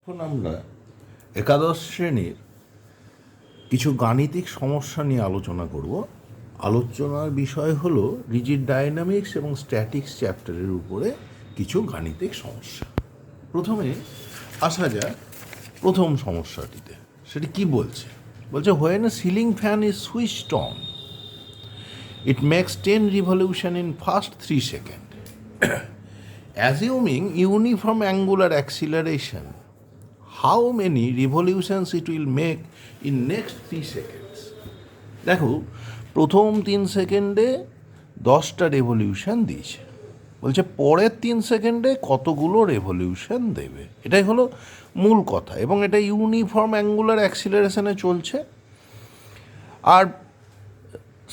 এখন আমরা একাদশ শ্রেণীর কিছু গাণিতিক সমস্যা নিয়ে আলোচনা করব। আলোচনার বিষয় হলো রিজিড ডায়নামিক্স এবং স্ট্যাটিক্স চ্যাপ্টারের উপরে কিছু গাণিতিক সমস্যা। প্রথমে আসা যাক প্রথম সমস্যাটিতে। সেটি কি বলছে? বলছে when a ceiling fan is switched on it makes 10 revolution in first 3 seconds. Assuming uniform angular acceleration, how many revolutions it will make in next 3 seconds? দেখো, প্রথম 3 সেকেন্ডে 10টা রেভলিউশন দিয়েছে। বলছে পরের 3 সেকেন্ডে কতগুলো রেভলিউশন দেবে। এটাই হলো মূল কথা, এবং এটা ইউনিফর্ম অ্যাঙ্গুলার অ্যাক্সিলারেশনে চলছে। আর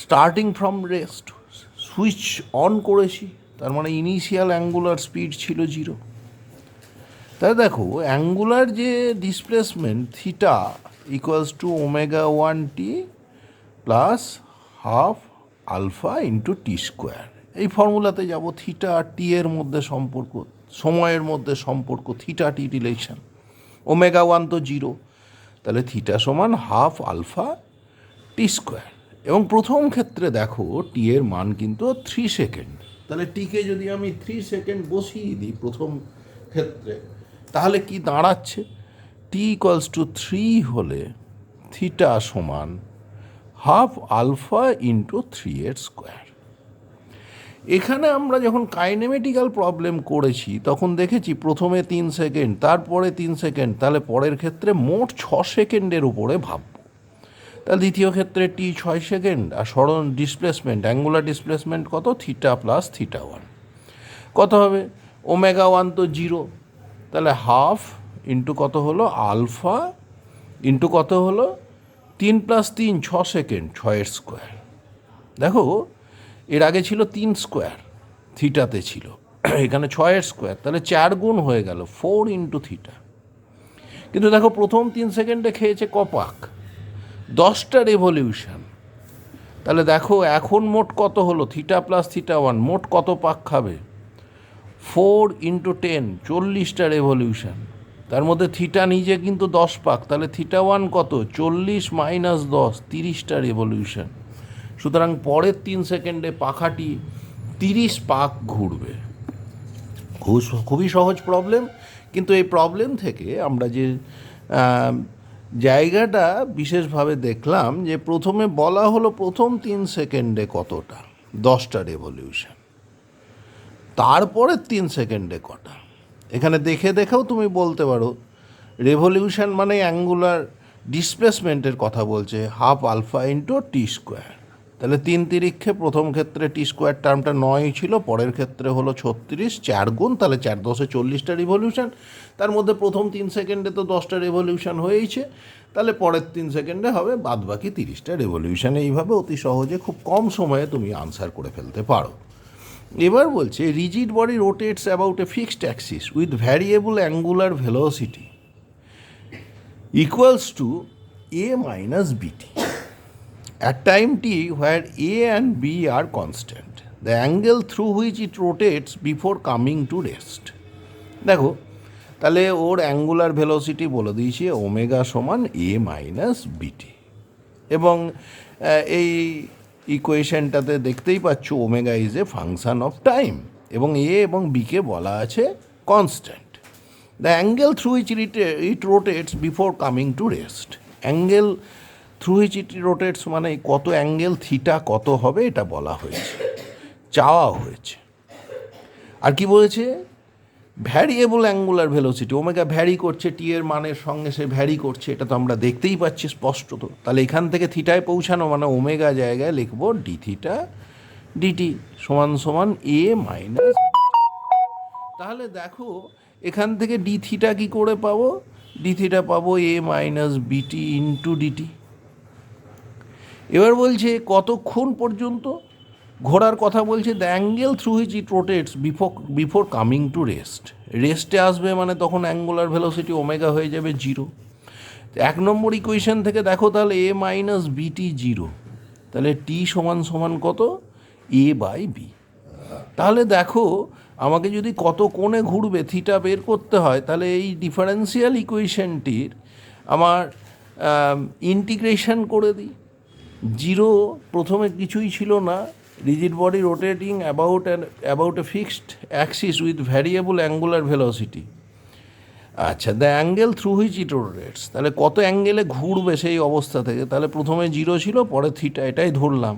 starting from rest switch on করেছি, তার মানে ইনিশিয়াল অ্যাঙ্গুলার স্পিড ছিল 0। তাই দেখো, অ্যাঙ্গুলার যে displacement theta equals to omega 1t plus half alpha into T square. এই ফর্মুলাতে যাব। থিটা আর টি এর মধ্যে সম্পর্ক, সময়ের মধ্যে সম্পর্ক, থিটা টি রিলেশন। ওমেগা 1 তো 0, তাহলে থিটা সমান হাফ আলফা টি স্কোয়ার। এবং প্রথম ক্ষেত্রে দেখো টি এর মান কিন্তু 3 সেকেন্ড। তাহলে টিকে যদি আমি 3 সেকেন্ড বসিয়ে দিই প্রথম ক্ষেত্রে, তাহলে কি দাঁড়াচ্ছে? টি ইকুয়ালস টু 3 হলে থিটা সমান হাফ আলফা ইন্টু 3 এর স্কোয়ার। এখানে আমরা যখন কাইনেমেটিক্যাল প্রবলেম করেছি তখন দেখেছি প্রথমে 3 সেকেন্ড, তারপরে 3 সেকেন্ড, তাহলে পরের ক্ষেত্রে মোট 6 সেকেন্ডের উপরে ভাববো। তাহলে দ্বিতীয় ক্ষেত্রে টি 6 সেকেন্ড, আর সরণ ডিসপ্লেসমেন্ট, অ্যাঙ্গুলার ডিসপ্লেসমেন্ট কত? থিটা প্লাস থিটা 1 কত হবে? ওমেগা 1 তো 0, তাহলে হাফ ইন্টু কত হলো? আলফা ইন্টু কত হলো? 3 প্লাস 3 6 সেকেন্ড, 6 স্কোয়ার। দেখো, এর আগে ছিল 3 স্কোয়ার, থিটাতে ছিল, এখানে 6 স্কোয়ার, তাহলে 4 গুণ হয়ে গেল 4 ইন্টু থিটা। কিন্তু দেখো প্রথম 3 সেকেন্ডে খেয়েছে কপাক, 10টা রেভলিউশন। তাহলে দেখো এখন মোট কত হলো? থিটা প্লাস থিটা 1 মোট কত পাক খাবে? 4 ইন্টু 10 40টা রেভলিউশন। তার মধ্যে থিটা নিজে কিন্তু 10 পাক, তাহলে থিটা 1 কত? 40 মাইনাস 10 30টা রেভলিউশন। সুতরাং পরের 3 সেকেন্ডে পাখাটি 30 পাক ঘুরবে। খুবই সহজ প্রবলেম, কিন্তু এই প্রবলেম থেকে আমরা যে জায়গাটা বিশেষভাবে দেখলাম যে প্রথমে বলা হলো প্রথম 3 সেকেন্ডে কতটা? 10টা রেভলিউশন। তারপরে 3 সেকেন্ডে কটা? এখানে দেখেও তুমি বলতে পারো রেভলিউশন মানে অ্যাঙ্গুলার ডিসপ্লেসমেন্টের কথা বলছে, half alpha into T square. তাহলে 3 তিরিক্ষে প্রথম ক্ষেত্রে টি স্কোয়ার টার্মটা 9 ছিল, পরের ক্ষেত্রে হলো 36, 4 গুণ, তাহলে 4 10 40টা রিভলিউশন। তার মধ্যে প্রথম 3 সেকেন্ডে তো 10টা রেভলিউশন হয়েইছে, তাহলে পরের 3 সেকেন্ডে হবে বাদবাকি 30টা রেভলিউশন। এইভাবে অতি সহজে খুব কম সময়ে তুমি আনসার করে ফেলতে পারো। এবার বলছে rigid body rotates about a fixed axis with variable angular velocity equals to a minus bt at time t where a and b are constant. The angle through which it rotates before coming to rest. দেখো, তাহলে ওর angular velocity বলে দিয়েছি omega সমান a minus বিটি, এবং এই ইকুয়েশনটাতে দেখতেই পাচ্ছ omega is a function of time, এবং এ এবং বিকে বলা আছে constant. The angle through which it rotates before coming to rest. Angle through which it rotates মানে কত অ্যাঙ্গেল থিটা কত হবে এটা বলা হয়েছে, চাওয়া হয়েছে। আর কি বলেছে? Variable angular velocity, omega vary করছে টি এর মানের সঙ্গে, সে ভ্যারি করছে, এটা তো আমরা দেখতেই পাচ্ছি স্পষ্টত। তাহলে এখান থেকে থিটায় পৌঁছানো মানে ওমেগা জায়গায় লিখবো ডি থিটা ডিটি সমান সমান এ মাইনাস। তাহলে দেখো এখান থেকে ডি থিটা কী করে পাবো? ডি থিটা পাবো এ মাইনাস বিটি ইন্টু ডিটি। এবার বলছে কতক্ষণ পর্যন্ত ঘোরার কথা বলছে? The angle through which it rotates before coming to rest. রেস্টে আসবে মানে তখন অ্যাঙ্গুলার ভেলোসিটি ওমেগা হয়ে যাবে 0। 1 নম্বর ইকুয়েশন থেকে দেখো তাহলে এ মাইনাস বিটি 0, তাহলে টি সমান সমান কত? এ বাই বি। তাহলে দেখো আমাকে যদি কত কোণে ঘুরবে থিটা বের করতে হয়, তাহলে এই ডিফারেন্সিয়াল ইকুয়েশনটির আমার ইন্টিগ্রেশন করে দিই। জিরো প্রথমে কিছুই ছিল না, rigid body rotating about a fixed axis with variable angular velocity. আচ্ছা, the angle through which it rotates, তাহলে কত অ্যাঙ্গেলে ঘুরবে সেই অবস্থা থেকে, তাহলে প্রথমে জিরো ছিল, পরে থিটা, এটাই ধরলাম।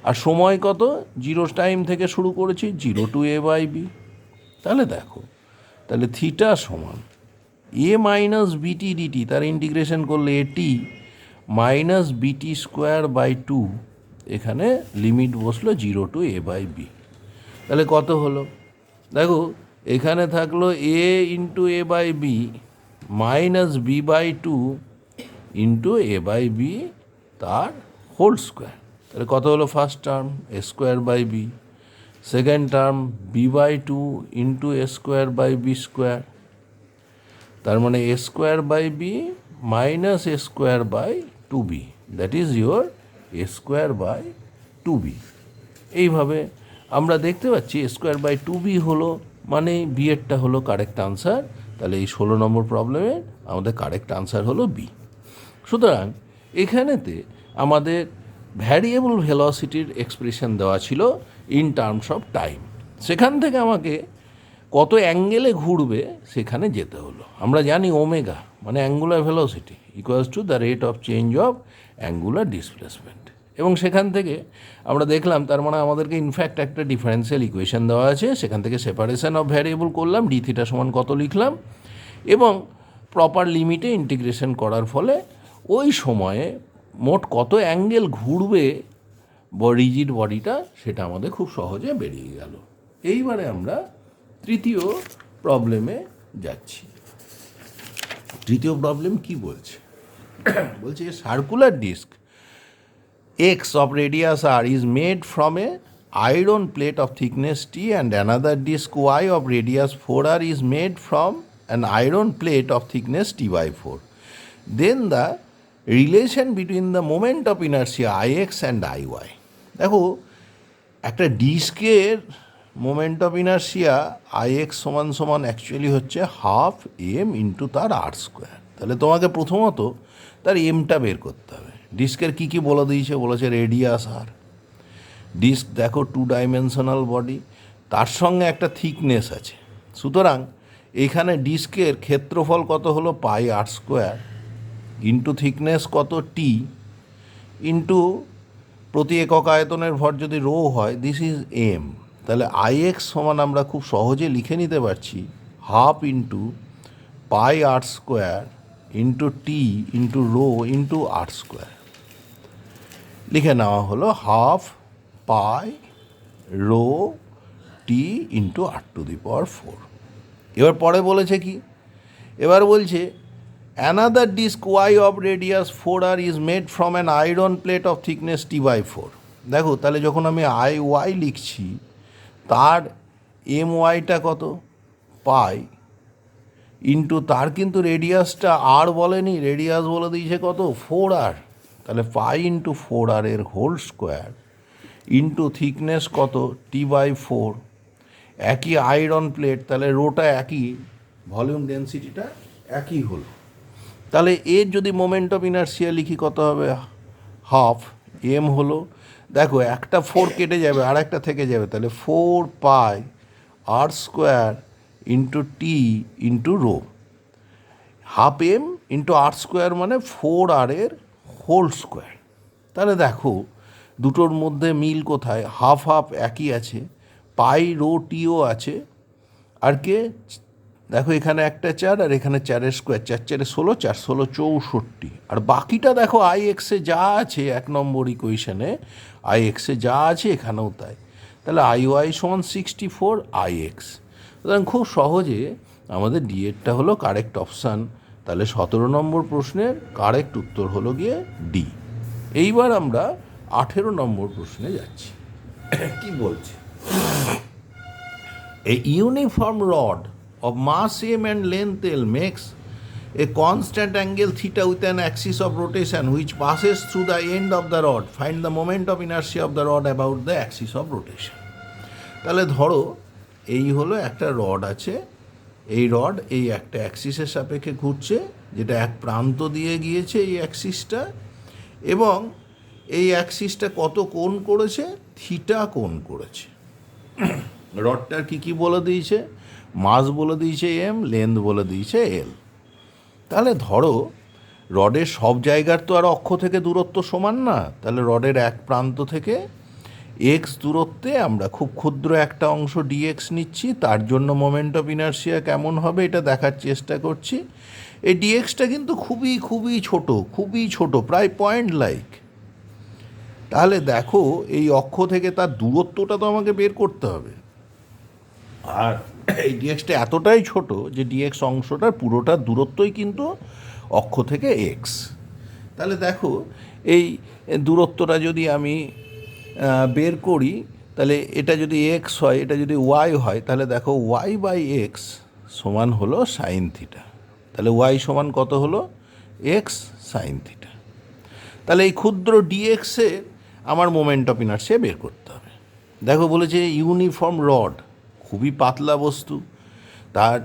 আর সময় কত, জিরো টাইম থেকে শুরু করেছি, 0 to a/b। তাহলে দেখো, তাহলে থিটা সমান a মাইনাস বিটি ডিটি, তার ইন্টিগ্রেশন করলে এটি মাইনাস বিটি স্কোয়ার বাই 2, এখানে লিমিট বসলো 0 to a/b। তাহলে কত হলো, দেখো এখানে থাকলো a into a/b minus b/2 into a/b তার হোল স্কোয়ার। তাহলে কত হলো first term a square by b, second term b/2 into a square by b square, তার মানে a square by b minus a square by 2b, that is your a square by 2b। এইভাবে আমরা দেখতে পাচ্ছি a square by 2b হলো, মানে B এরটা হলো correct answer. তাহলে এই 16 নম্বর প্রবলেমে আমাদের কারেক্ট আনসার হলো বি। সুতরাং এখানেতে আমাদের ভ্যারিয়েবল ভেলোসিটির এক্সপ্রেশন দেওয়া ছিল ইন টার্মস অফ টাইম, সেখান থেকে আমাকে কত অ্যাঙ্গেলে ঘুরবে সেখানে যেতে হলো। আমরা জানি ওমেগা মানে angular velocity equals to the rate of change of angular displacement, এবং সেখান থেকে আমরা দেখলাম তার মানে আমাদেরকে ইনফ্যাক্ট একটা ডিফারেন্সিয়াল ইকুয়েশন দেওয়া আছে, সেখান থেকে সেপারেশন অফ ভ্যারিয়েবল করলাম, ডি থিটা সমান কত লিখলাম, এবং প্রপার লিমিটে ইন্টিগ্রেশন করার ফলে ওই সময়ে মোট কত অ্যাঙ্গেল ঘুরবে রিজিড বডিটা সেটা আমাদের খুব সহজে বেরিয়ে গেল। এইবারে আমরা তৃতীয় প্রবলেমে যাচ্ছি। তৃতীয় প্রবলেম কি বলছে, বলছে circular disk x of radius r is made from a iron plate of thickness t, and another disc y of radius 4r is made from an iron plate of thickness t/4. Then the relation between the moment of inertia ix and iy, দেখো একটা ডিস্কের moment of inertia ix সমান সমান actually হচ্ছে half M into তার আর square. তাহলে তোমাকে প্রথমত তার এমটা বের করতে হবে। ডিস্কের কী কী বলে দিয়েছে, বলেছে রেডিয়াস আর, ডিস্ক দেখো 2 ডাইমেনশনাল বডি, তার সঙ্গে একটা থিকনেস আছে। সুতরাং এখানে ডিস্কের ক্ষেত্রফল কত হলো পাই আর স্কোয়ার ইন্টু থিকনেস কত টি ইন্টু প্রতি একক আয়তনের ভর যদি রো হয়, দিস ইজ এম। তাহলে ix সমান আমরা খুব সহজে লিখে নিতে পারছি half into pi R square into T into rho into R square. লিখে নেওয়া হলো half pi rho T into r⁴। এবার পরে বলেছে কি, এবার বলছে another disk y of radius 4r is made from an iron plate of thickness t/4। দেখো তাহলে যখন আমি iy লিখছি তার এম ওয়াইটা কত পাই ইন্টু তার কিন্তু রেডিয়াসটা আর বলেনি, রেডিয়াস বলে দিয়েছে কত 4r, তাহলে পাই ইন্টু 4r এর হোল স্কোয়ার ইন্টু থিকনেস কত t/4, একই আয়রন প্লেট, তাহলে রোটা একই, ভলিউম ডেন্সিটিটা একই হলো। তাহলে এর যদি মোমেন্ট অফ ইনার্শিয়া লিখি কত হবে, হাফ এম হলো, দেখো একটা 4 কেটে যাবে আর একটা থেকে যাবে, তাহলে 4 pi R square into T into rho, half M into R square মানে 4r এর হোল স্কোয়ার। তাহলে দেখো দুটোর মধ্যে মিল কোথায়, হাফ হাফ একই আছে, পাই রো টিও আছে, আর কে দেখো এখানে একটা 4 আর এখানে 4 স্কোয়ার, 4 4 16, 4 16 64, আর বাকিটা দেখো আইএক্সে যা আছে 1 নম্বর ইকুয়েশনে আইএক্সে যা আছে এখানেও তাই। তাহলে আইওয়াই সমান 64 আইএক্স। সুতরাং খুব সহজে আমাদের ডিএরটা হলো কারেক্ট অপশান। তাহলে 17 নম্বর প্রশ্নের কারেক্ট উত্তর হলো গিয়ে ডি। এইবার আমরা 18 নম্বর প্রশ্নে যাচ্ছি। কি বলছে, a uniform rod of mass m and length l makes a constant angle theta with an axis of rotation which passes through the end of the rod. Find the moment of inertia of the rod about the axis of rotation. তাহলে ধরো এই হলো একটা rod আছে, এই rod এই একটা অ্যাক্সিসের সাপেক্ষে ঘুরছে, যেটা এক প্রান্ত দিয়ে গিয়েছে এই অ্যাক্সিসটা, এবং এই অ্যাক্সিসটা কত কোণ করেছে? থিটা কোণ করেছে। রডটার কি বলে দিয়েছে? মাস বলে দিয়েছে এম, লেন্থ বলে দিয়েছে এল। তাহলে ধরো রডের সব জায়গার তো আর অক্ষ থেকে দূরত্ব সমান না, তাহলে রডের এক প্রান্ত থেকে এক্স দূরত্বে আমরা খুব ক্ষুদ্র একটা অংশ ডিএক্স নিচ্ছি, তার জন্য মোমেন্ট অফ ইনার্শিয়া কেমন হবে এটা দেখার চেষ্টা করছি। এই ডিএক্সটা কিন্তু খুবই ছোট, প্রায় পয়েন্ট লাইক। তাহলে দেখো এই অক্ষ থেকে তার দূরত্বটা তো আমাকে বের করতে হবে, আর এই ডিএক্সটা এতটাই ছোট যে ডিএক্স অংশটার পুরোটার দূরত্বই কিন্তু অক্ষ থেকে এক্স। তাহলে দেখো এই দূরত্বটা যদি আমি বের করি, তাহলে এটা যদি এক্স হয়, এটা যদি ওয়াই হয়, তাহলে দেখো ওয়াই বাই এক্স সমান হলো সাইন থিটা। তাহলে ওয়াই সমান কত হলো? X sine theta. তাহলে এই ক্ষুদ্র ডিএক্সে আমার মোমেন্ট অফ ইনার্শিয়া বের করতে হবে। দেখো বলেছে ইউনিফর্ম রড, খুবই পাতলা বস্তু, তার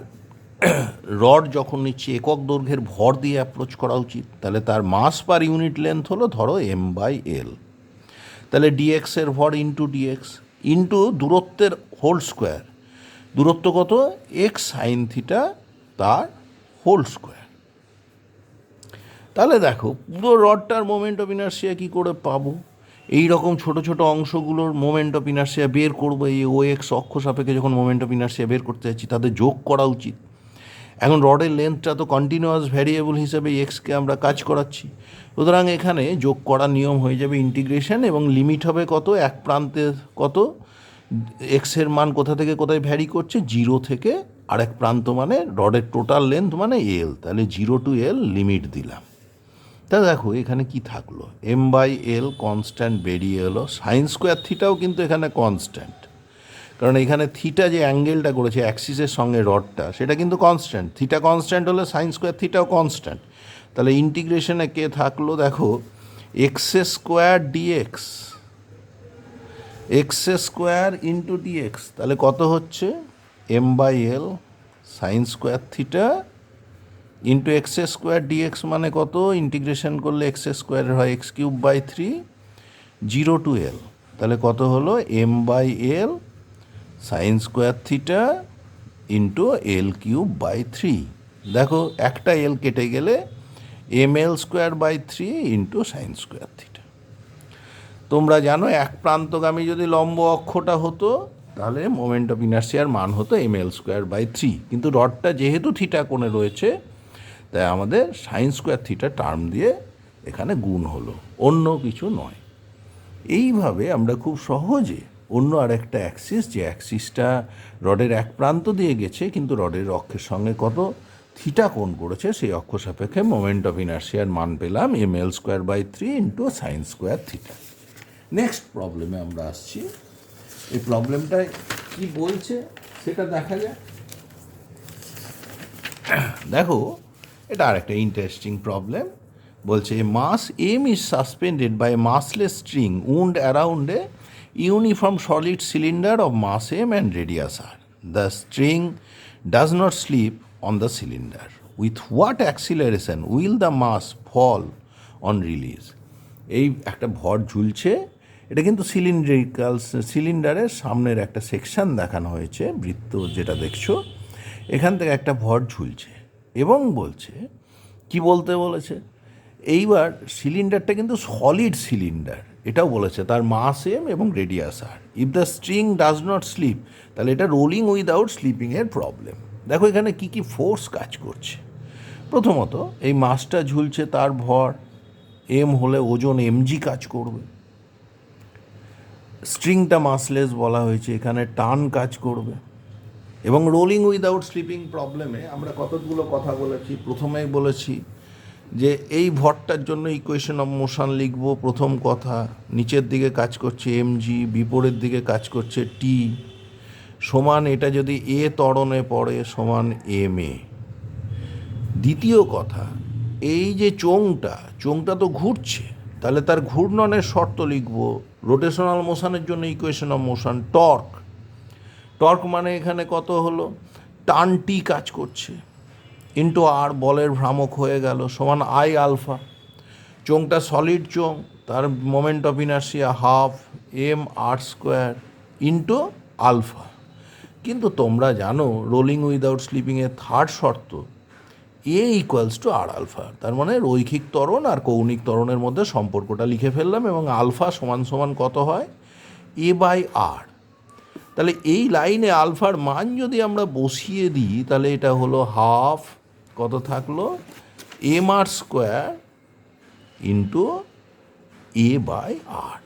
রড যখন নিচ্ছে একক দৈর্ঘ্যের ভর দিয়ে অ্যাপ্রোচ করা উচিত, তাহলে তার মাস পার ইউনিট লেন্থ হলো ধরো এম বাই এল। তাহলে ডিএক্সের ভর ইন্টু ডিএক্স ইন্টু দূরত্বের হোল স্কোয়ার, দূরত্ব কত? এক্স সাইন থিটা তার হোল স্কোয়ার। তাহলে দেখো পুরো রডটার মোমেন্ট অফ ইনার্শিয়া কী করে পাবো? এই রকম ছোট অংশগুলোর মোমেন্ট অফ ইনার্শিয়া বের করবো। এই ও এক্স অক্ষ সাপেক্ষে যখন মোমেন্ট অফ ইনার্শিয়া বের করতে যাচ্ছি, তাদের যোগ করা উচিত। এখন রডের লেন্থটা তো কন্টিনিউয়াস ভ্যারিয়েবল হিসেবে এক্সকে আমরা কাজ করাচ্ছি, সুতরাং এখানে যোগ করার নিয়ম হয়ে যাবে ইন্টিগ্রেশন, এবং লিমিট হবে কত? এক প্রান্তে কত? এক্সের মান কোথা থেকে কোথায় ভ্যারি করছে? 0 থেকে আরেক প্রান্ত, মানে রডের টোটাল লেন্থ মানে এল। তাহলে 0 to L লিমিট দিলাম। তা দেখো এখানে কি থাকলো? এম বাই এল কনস্ট্যান্ট বেরিয়ে এলো। সাইন স্কোয়ার থিটাও কিন্তু এখানে কনস্ট্যান্ট, কারণ এখানে থিটা যে অ্যাঙ্গেলটা করেছে অ্যাক্সিসের সঙ্গে রডটা, সেটা কিন্তু কনস্ট্যান্ট। থিটা কনস্ট্যান্ট হলে সাইন স্কোয়ার থিটাও কনস্ট্যান্ট। তাহলে ইন্টিগ্রেশনে কে থাকলো? দেখো X square dx, X square into dx, তাহলে কত হচ্ছে? M by L sine square theta into X square dx মানে কত? ইন্টিগ্রেশন করলে এক্স স্কোয়ারের হয় X cube by 3, 0 to L। তাহলে কত হলো? M by L sine square theta into L cube by 3। দেখো একটা এল কেটে গেলে M L square by 3 into sine square theta. তোমরা জানো এক প্রান্তগামী যদি লম্ব অক্ষটা হতো, তাহলে মোমেন্ট অফ ইনার্শিয়ার মান হতো এম এল স্কোয়ার বাই 3, কিন্তু রডটা যেহেতু থিটা কোণে রয়েছে, তাই আমাদের সাইন স্কোয়ার থিটা টার্ম দিয়ে এখানে গুণ হলো, অন্য কিছু নয়। এইভাবে আমরা খুব সহজে অন্য আরেকটা অ্যাক্সিস, যে অ্যাক্সিসটা রডের এক প্রান্ত দিয়ে গেছে কিন্তু রডের অক্ষের সঙ্গে কত থিটা কোণ করেছে, সেই অক্ষ সাপেক্ষে মোমেন্ট অফ ইনার্শিয়ার মান পেলাম M L square by 3 into sine square theta. Next প্রবলেমে আমরা আসছি। এই প্রবলেমটায় কি বলছে সেটা দেখা যায়। দেখো এটা আরেকটা ইন্টারেস্টিং প্রবলেম। বলছে mass M is suspended by massless string wound around a uniform solid cylinder of mass m and radius r. The string does not slip on the cylinder. With what acceleration will the mass fall on release? এই একটা ভর ঝুলছে, এটা কিন্তু সিলিন্ডারের সামনের একটা section দেখানো হয়েছে, বৃত্ত যেটা দেখছো, এখান থেকে একটা ভর ঝুলছে এবং বলছে কি বলতে বলেছে? এইবার সিলিন্ডারটা কিন্তু সলিড সিলিন্ডার, এটাও বলেছে, তার মাস এম এবং radius R. If the string does not slip, তাহলে এটা রোলিং উইদাউট স্লিপিংয়ের প্রবলেম। দেখো এখানে কি ফোর্স কাজ করছে। প্রথমত এই মাসটা ঝুলছে, তার ভর এম হলে ওজন এমজি কাজ করবে। স্ট্রিংটা মাসলেস বলা হয়েছে, এখানে টান কাজ করবে। এবং রোলিং উইদাউট স্লিপিং প্রবলেমে আমরা কতগুলো কথা বলেছি। প্রথমেই বলেছি যে এই ভরটার জন্য ইকুয়েশন অফ মোশন লিখব। প্রথম কথা, নিচের দিকে কাজ করছে এমজি, বিপরীত দিকে কাজ করছে টি, সমান এটা যদি এ ত্বরণে পড়ে সমান এম এ। দ্বিতীয় কথা, এই যে চোঙটা তো ঘুরছে, তাহলে তার ঘূর্ণনের শর্ত লিখব। রোটেশনাল মোশনের জন্য ইকুয়েশন অফ মোশন টর্ক মানে এখানে কত হলো, টান টি কাজ করছে ইন্টু আর, বলের ভ্রামক হয়ে গেল, সমান আই আলফা। চোঙটা সলিড চোঙ, তার moment of inertia half M R square into alpha. কিন্তু তোমরা জানো রোলিং উইদাউট স্লিপিংয়ের থার্ড শর্ত A equals to R alpha, তার মানে রৈখিক ত্বরণ আর কৌণিক ত্বরণের মধ্যে সম্পর্কটা লিখে ফেললাম, এবং আলফা সমান সমান কত হয়, এ বাই আর। তাহলে এই লাইনে আলফার মান যদি আমরা বসিয়ে দিই, তাহলে এটা হলো হাফ, কত থাকলো, M R square into A by R.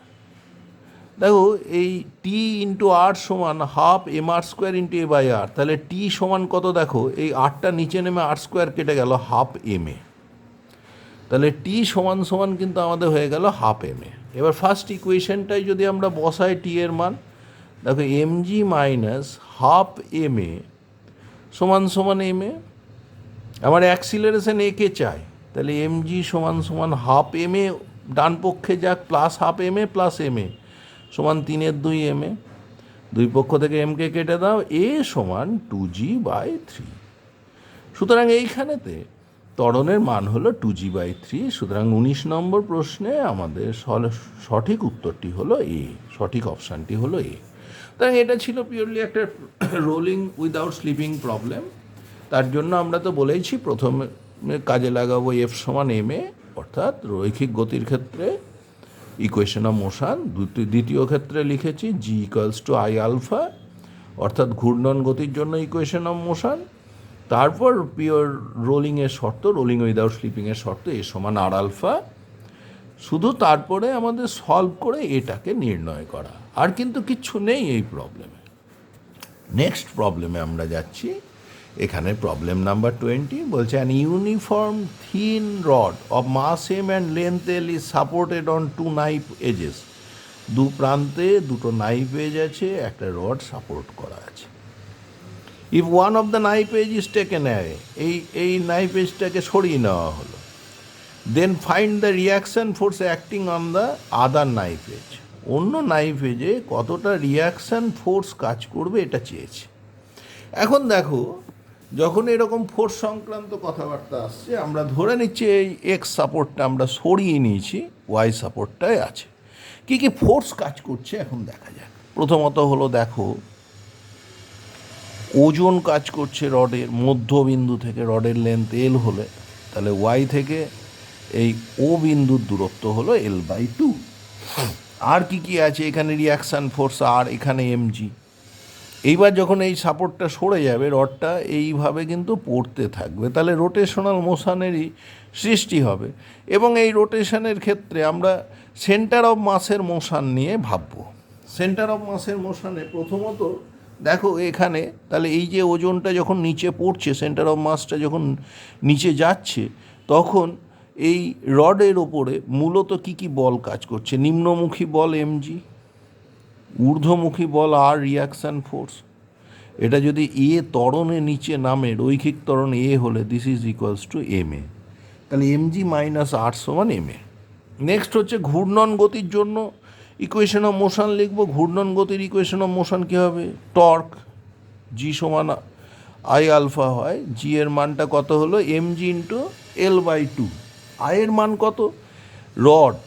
দেখো এই টি ইন্টু আর সমান half M R square into A by R, তাহলে টি সমান কত, দেখো এই আরটা নিচে নেমে আর স্কোয়ার কেটে গেল হাফ এম এ, তাহলে টি সমান সমান কিন্তু আমাদের হয়ে গেল হাফ এম এ। এবার ফার্স্ট ইকুয়েশনটাই যদি আমরা বসাই টি এর মান, দেখো M G minus half M A সমান সমান এম এ, আমার অ্যাক্সিলারেশন একে চাই, তাহলে এম জি সমান সমান হাফ এম এ ডান পক্ষে যাক plus half M A plus M A সমান 3/2 এম এ, দুই পক্ষ থেকে এমকে কেটে দাও, এ সমান 2g/3। সুতরাং এইখানেতে ত্বরণের মান হলো 2g/3। সুতরাং 19 নম্বর প্রশ্নে আমাদের সঠিক উত্তরটি হলো এ, সঠিক অপশানটি হলো এ। সুতরাং এটা ছিল পিওরলি একটা রোলিং উইদাউট স্লিপিং প্রবলেম। তার জন্য আমরা তো বলেইছি প্রথমে কাজে লাগাবো এফ সমান এম এ, অর্থাৎ রৈখিক গতির ক্ষেত্রে ইকুয়েশন অফ মোশন। দ্বিতীয় ক্ষেত্রে লিখেছি জি ইকুয়ালস টু আই আলফা, অর্থাৎ ঘূর্ণন গতির জন্য ইকুয়েশন অফ মোশন। তারপর পিওর রোলিংয়ের শর্ত, রোলিং উইদাউট স্লিপিংয়ের শর্ত এ সমান আর আলফা। শুধু তারপরে আমাদের সলভ করে এটাকে নির্ণয় করা, আর কিন্তু কিচ্ছু নেই এই প্রবলেমে। নেক্সট প্রবলেমে আমরা যাচ্ছি। এখানে প্রবলেম নাম্বার 20 বলছে an uniform thin rod of mass M and length L is supported on two knife edges. দু প্রান্তে দুটো নাইফ এজ আছে, একটা রড সাপোর্ট করা আছে। If one of the knife edge is taken away, এই knife এজটাকে সরিয়ে নেওয়া হলো, then find the reaction force acting on the other knife edge. অন্য নাইফ এজে কতটা রিয়াকশান ফোর্স কাজ করবে এটা চেয়েছে। এখন দেখো যখন এরকম ফোর্স সংক্রান্ত কথাবার্তা আসছে, আমরা ধরে নিচ্ছি এই এক্স সাপোর্টটা আমরা সরিয়ে নিয়েছি, ওয়াই সাপোর্টটাই আছে। কী কী ফোর্স কাজ করছে এখন দেখা যাক। প্রথমত হলো দেখো ওজন কাজ করছে রডের মধ্যবিন্দু থেকে, রডের লেন্থ এল হলে তাহলে ওয়াই থেকে এই ও বিন্দুর দূরত্ব হলো L/2। আর কি কি আছে এখানে, রিয়াকশান ফোর্স আর, এখানে এমজি। এইবার যখন এই সাপোর্টটা সরে যাবে, রডটা এইভাবে কিন্তু পড়তে থাকবে, তাহলে রোটেশনাল মোশানেরই সৃষ্টি হবে। এবং এই রোটেশনের ক্ষেত্রে আমরা সেন্টার অফ মাসের মোশান নিয়ে ভাববো। সেন্টার অফ মাসের মোশানে প্রথমত দেখো এখানে, তাহলে এই যে ওজনটা যখন নিচে পড়ছে, সেন্টার অফ মাসটা যখন নিচে যাচ্ছে, তখন এই রডের ওপরে মূলত কি কি বল কাজ করছে, নিম্নমুখী বল এমজি, ঊর্ধ্বমুখী বল আর রিয়াকশান ফোর্স। এটা যদি এ ত্বরণে নিচে নামে, রৈখিক ত্বরণ এ হলে this is equals to M A, তাহলে এমজি মাইনাস আর সমান এম এ। নেক্সট হচ্ছে ঘূর্ণন গতির জন্য ইকুয়েশন অফ মোশন লিখব। ঘূর্ণন গতির ইকুয়েশন অফ মোশন কী হবে, টর্ক জি সমান আই আলফা হয়, জি এর মানটা কত হলো এমজি ইন্টু L/2। আয়ের মান কত, রড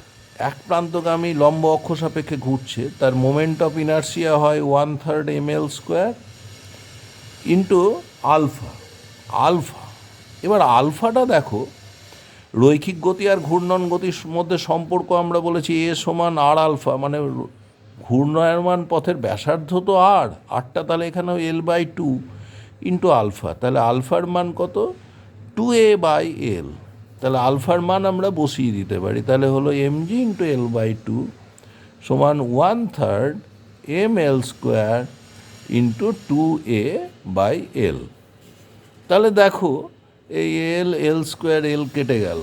এক প্রান্তগামী লম্ব অক্ষ সাপেক্ষে ঘুরছে, তার মোমেন্ট অফ ইনার্সিয়া হয় 1/3 ml² ইন্টু আলফা। এবার আলফাটা দেখো, রৈখিক গতি আর ঘূর্ণন গতির মধ্যে সম্পর্ক আমরা বলেছি এ সমান আর আলফা, মানে ঘূর্ণায়মান পথের ব্যাসার্ধ তো আরটা, তাহলে এখানে L/2 ইন্টু আলফা, তাহলে আলফার মান কত 2a/L। তাহলে আলফার মান আমরা বসিয়ে দিতে পারি, তাহলে হলো mg ইন্টু L/2 সমান 1/3 ml² ইন্টু 2a/L। তাহলে দেখো এই L² কেটে গেল,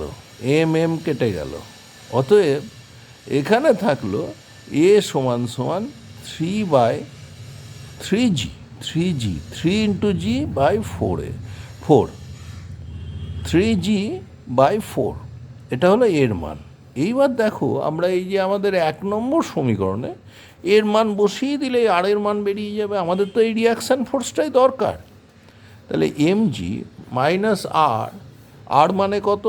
এম কেটে গেল, অতএব এখানে থাকলো এ সমান সমান 3/3g, 3 ইন্টু g/4, 3g/4, এটা হলো এর মান। এইবার দেখো আমরা এই যে আমাদের 1 নম্বর সমীকরণে এর মান বসিয়ে দিলে আর এর মান বেরিয়ে যাবে। আমাদের তো এই রিয়াকশান ফোর্সটাই দরকার। তাহলে mg মাইনাস আর, আর মানে কত?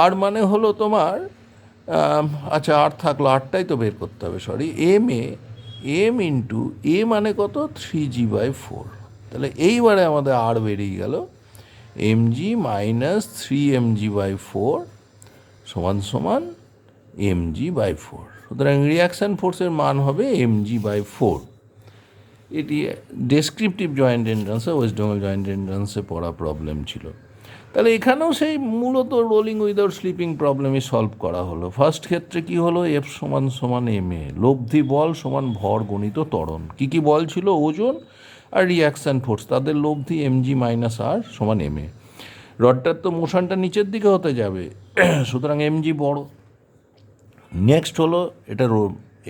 আর মানে হলো তোমার আচ্ছা আর থাকলো, আরটাই তো বের করতে হবে, সরি, এম ইন্টু এ মানে কত? 3g/4। তাহলে এইবারে আমাদের আর বেরিয়ে গেল mg মাইনাস 3mg/4 সমান সমান mg/4। সুতরাং রিয়াকশান ফোর্সের মান হবে mg/4। এটি ডেসক্রিপটিভ জয়েন্ট এন্ট্রান্সে, ওয়েস্ট বেঙ্গল জয়েন্ট এন্ট্রান্সে পড়া প্রবলেম ছিল। তাহলে এখানেও সেই মূলত রোলিং উইদাউট স্লিপিং প্রবলেমই সলভ করা হলো। ফার্স্ট ক্ষেত্রে কি হলো? এফ সমান সমান এম এ, লব্ধি বল সমান ভর গণিত ত্বরণ। কী কী বল ছিল? ওজন আর রিয়াকশান ফোর্স, তাদের লব্ধি mg মাইনাস আর সমান এম এ। রডটার তো মোশনটা নিচের দিকে হতে যাবে, সুতরাং mg বড়। নেক্সট হলো এটা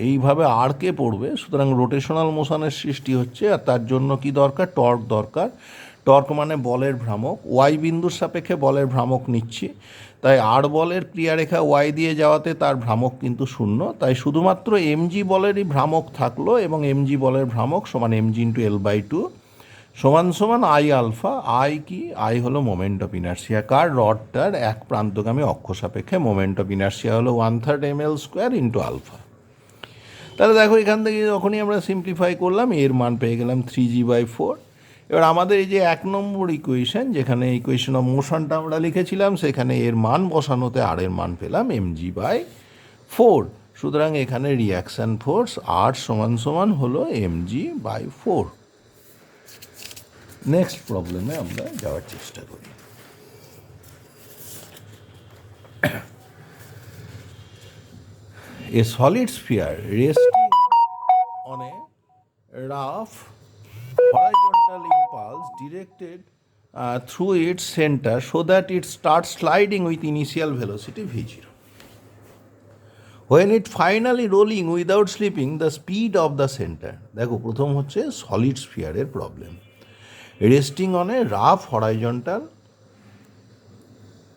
এইভাবে আরকে পড়বে, সুতরাং রোটেশনাল মোশনের সৃষ্টি হচ্ছে, আর তার জন্য কি দরকার? টর্ক দরকার। টর্ক মানে বলের ভ্রামক, ওয়াই বিন্দুর সাপেক্ষে বলের ভ্রামক নিচ্ছি, তাই আর বলের ক্রিয়ারেখা ওয়াই দিয়ে যাওয়াতে তার ভ্রামক কিন্তু শূন্য, তাই শুধুমাত্র mg বলেরই ভ্রামক থাকলো, এবং mg বলের ভ্রামক সমান mg ইন্টু L/2 সমান সমান আই আলফা। আই কি? আই হলো মোমেন্ট অফ ইনার্সিয়া। কার? রডটার এক প্রান্তগামী অক্ষ সাপেক্ষে মোমেন্ট অফ ইনার্সিয়া হলো 1/3 mL² ইন্টু আলফা। তাহলে দেখো এখান থেকে যখনই আমরা সিম্পলিফাই করলাম এর মান পেয়ে গেলাম 3g/4। এবার আমাদের এই যে 1 নম্বর ইকুয়েশন, যেখানে ইকুয়েশন অফ মোশনটা আমরা লিখেছিলাম, সেখানে এর মান বসানোতে আর এর মান পেলাম mg/4। সুতরাং এখানে রিয়াকশান ফোর্স আর সমান সমান হলো mg/4। নেক্সট প্রবলেমে আমরা যাওয়ার চেষ্টা করি। A solid sphere resting on a rough horizontal impulse directed through its center so that it starts sliding with initial velocity v0. When it finally rolling without slipping, the speed of the center, দেখো প্রথম হচ্ছে solid স্ফিয়ারের problem. Resting on a rough horizontal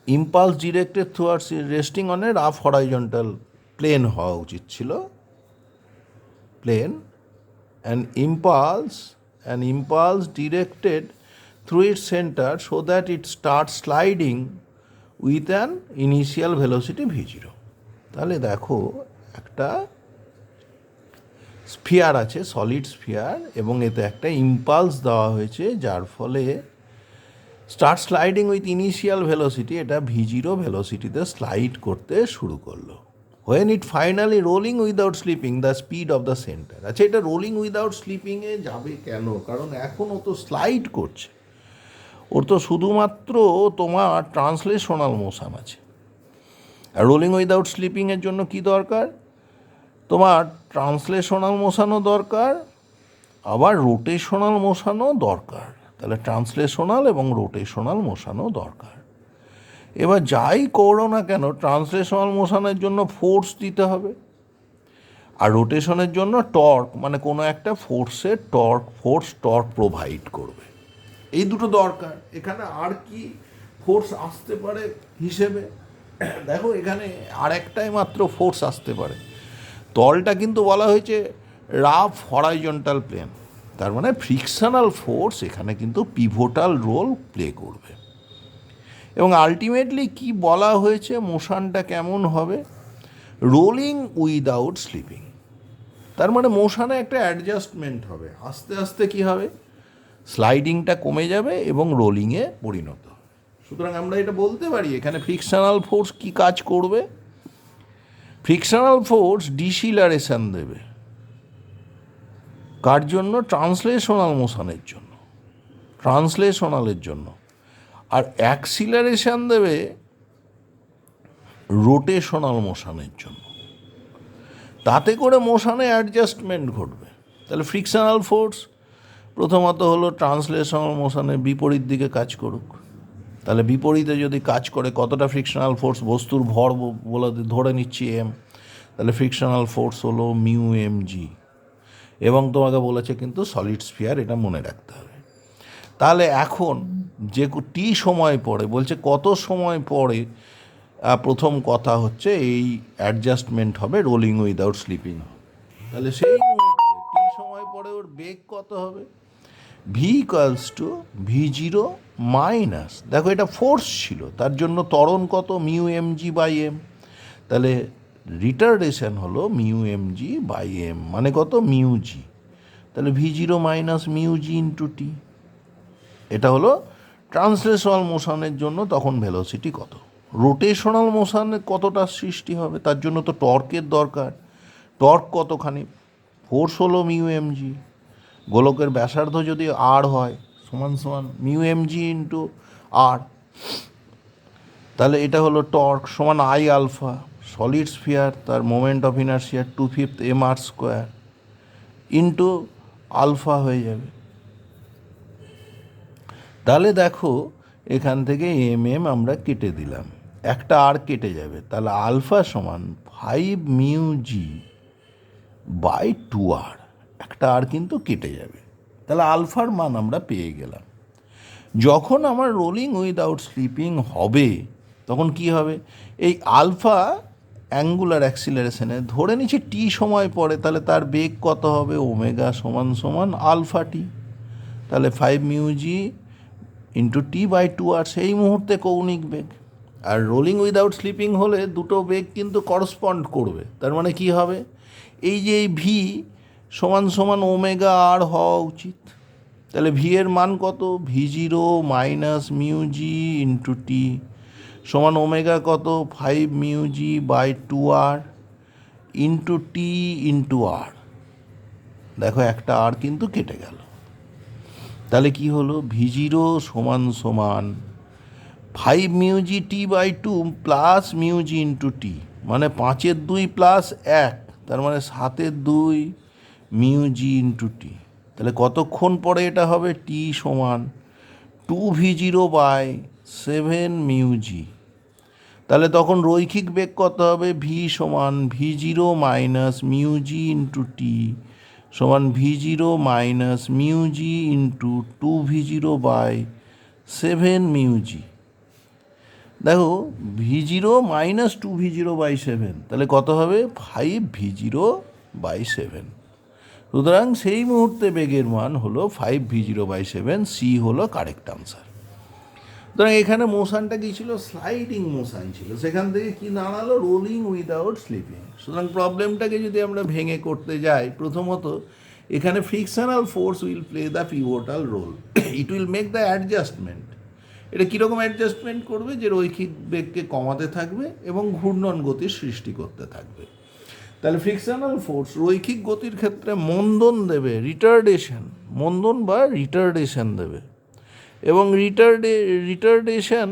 impulse directed throughwards, resting on a rough horizontal plane হওয়া উচিত ছিল, plane, an impulse directed through its centre so that it start sliding with an initial velocity v0। তাহলে দেখো একটা sphere আছে, solid sphere, এবং এতে একটা ইম্পালস দেওয়া হয়েছে, যার ফলে start sliding with initial velocity, এটা v0 ভেলোসিটিতে স্লাইড করতে শুরু করলো। When it finally rolling without sleeping, the speed of the centre. আচ্ছা, এটা রোলিং উইদাউট স্লিপিংয়ে যাবে কেন? কারণ এখন ও তো স্লাইড করছে, ওর তো শুধুমাত্র তোমার ট্রান্সলেশনাল মোশন আছে। আর রোলিং উইদাউট স্লিপিংয়ের জন্য কি দরকার? তোমার ট্রান্সলেশনাল মোশনও দরকার, আবার রোটেশনাল মোশনও দরকার। তাহলে ট্রান্সলেশনাল এবং রোটেশনাল মোশনও দরকার। এবার যাই করো না কেন, ট্রান্সলেশনাল মোশনের জন্য ফোর্স দিতে হবে, আর রোটেশনের জন্য টর্ক, মানে কোনো একটা ফোর্সের টর্ক প্রোভাইড করবে। এই দুটো দরকার। এখানে আর কি ফোর্স আসতে পারে হিসেবে? দেখো এখানে আর একটাই মাত্র ফোর্স আসতে পারে। তলটা কিন্তু বলা হয়েছে রাফ হরাইজন্টাল প্লেন, তার মানে ফ্রিকশনাল ফোর্স এখানে কিন্তু পিভোটাল রোল প্লে করবে। এবং আলটিমেটলি কি বলা হয়েছে, মোশনটা কেমন হবে? Rolling without sleeping. তার মানে মোশনে একটা অ্যাডজাস্টমেন্ট হবে, আস্তে আস্তে কি হবে, স্লাইডিংটা কমে যাবে এবং রোলিংয়ে পরিণত হবে। সুতরাং আমরা এটা বলতে পারি এখানে ফ্রিকশনাল ফোর্স কি কাজ করবে? ফ্রিকশনাল ফোর্স ডিসিলারেশন দেবে। কার জন্য? ট্রান্সলেশনাল মোশনের জন্য, ট্রান্সলেশনালের জন্য। আর অ্যাক্সিলারেশন দেবে রোটেশনাল মোশনের জন্য। তাতে করে মোশনে অ্যাডজাস্টমেন্ট ঘটবে। তাহলে ফ্রিকশনাল ফোর্স প্রথমত হলো ট্রান্সলেশনাল মোশনের বিপরীত দিকে কাজ করুক। তাহলে বিপরীতে যদি কাজ করে, কতটা ফ্রিকশনাল ফোর্স? বস্তুর ভর বলে ধরে নিচ্ছি এম, তাহলে ফ্রিকশনাল ফোর্স হলো মিউ এম জি। এবং তোমাকে বলেছে কিন্তু সলিড স্ফিয়ার, এটা মনে রাখতে হবে। তাহলে এখন যে টি সময় পরে বলছে, কত সময় পরে? প্রথম কথা হচ্ছে এই অ্যাডজাস্টমেন্ট হবে রোলিং উইদাউট স্লিপিং। তাহলে সেই মুহূর্তে টি সময় পরে ওর বেগ কত হবে? V equals to V zero minus, দেখো এটা ফোর্স ছিল, তার জন্য ত্বরণ কত? Mu M G by M. তাহলে রিটার্ডেশন হলো mu M G by M, মানে কত? Mu G. তাহলে V zero minus mu G into T. এটা হলো ট্রান্সলেশনাল মোশনের জন্য তখন ভেলোসিটি কত। রোটেশনাল মোশনে কতটা সৃষ্টি হবে, তার জন্য তো টর্কের দরকার। টর্ক কতখানি? ফোর্স হলো মিউ এম জি, গোলকের ব্যাসার্ধ যদি আর হয় সমান সমান mu M G into R. তাহলে এটা হলো টর্ক সমান আই আলফা, সলিড স্ফিয়ার তার moment of inertia 2/5 M R square into alpha হয়ে যাবে। তাহলে দেখো এখান থেকে এম এম আমরা কেটে দিলাম, একটা আর কেটে যাবে, তাহলে আলফা সমান 5 মিউ জি বাই 2r, একটা আর কিন্তু কেটে যাবে। তাহলে আলফার মান আমরা পেয়ে গেলাম। যখন আমার রোলিং উইদাউট স্লিপিং হবে তখন কি হবে? এই আলফা অ্যাঙ্গুলার অ্যাক্সিলারেশনে ধরে নিচ্ছি টি সময় পরে, তাহলে তার বেগ কত হবে? ওমেগা সমান সমান আলফা টি। তাহলে 5 mu G into T by 2r সেই মুহূর্তে কৌণিক বেগ। আর রোলিং উইদাউট স্লিপিং হলে দুটো বেগ কিন্তু করসপন্ড করবে, তার মানে কি হবে? এই যে এই ভি সমান সমান ওমেগা আর হওয়া উচিত। তাহলে ভি এর মান কত? V zero minus mu G into T সমান ওমেগা কত? 5 mu G by 2r into T into R. দেখো একটা আর কিন্তু কেটে গেল। তাহলে কি হলো? ভি জিরো সমান সমান 5 mu G T by 2 plus mu G into T, মানে 5-এর 2 প্লাস 1, তার মানে 7-এর 2 মিউ জি ইন্টু টি। তাহলে কতক্ষণ পরে এটা হবে? টি সমান 2v0/7 মিউ জি। তাহলে তখন রৈখিক বেগ কত হবে? ভি সমান V zero minus mu G into T সমান V zero minus mu G into 2v0/7 mu জি। দেখো v0 মাইনাস 2v0/7, তাহলে কত হবে? 5v0/7। সুতরাং সেই মুহূর্তে বেগের মান হলো 5v0/7, সি হলো কারেক্ট আনসার। সুতরাং এখানে মোশনটা কী ছিল? স্লাইডিং মোশন ছিল, সেখান থেকে কি দাঁড়ালো? Rolling without slipping. সুতরাং প্রবলেমটাকে যদি আমরা ভেঙে করতে যাই, প্রথমত এখানে frictional force will play the pivotal role, it will make the adjustment. এটা কীরকম অ্যাডজাস্টমেন্ট করবে? যে রৈখিক বেগকে কমাতে থাকবে এবং ঘূর্ণন গতির সৃষ্টি করতে থাকবে। তাহলে ফ্রিকশনাল ফোর্স রৈখিক গতির ক্ষেত্রে মন্দন দেবে, রিটার্ডেশন, মন্দন বা রিটার্ডেশন দেবে। এবং রিটার্ডেশন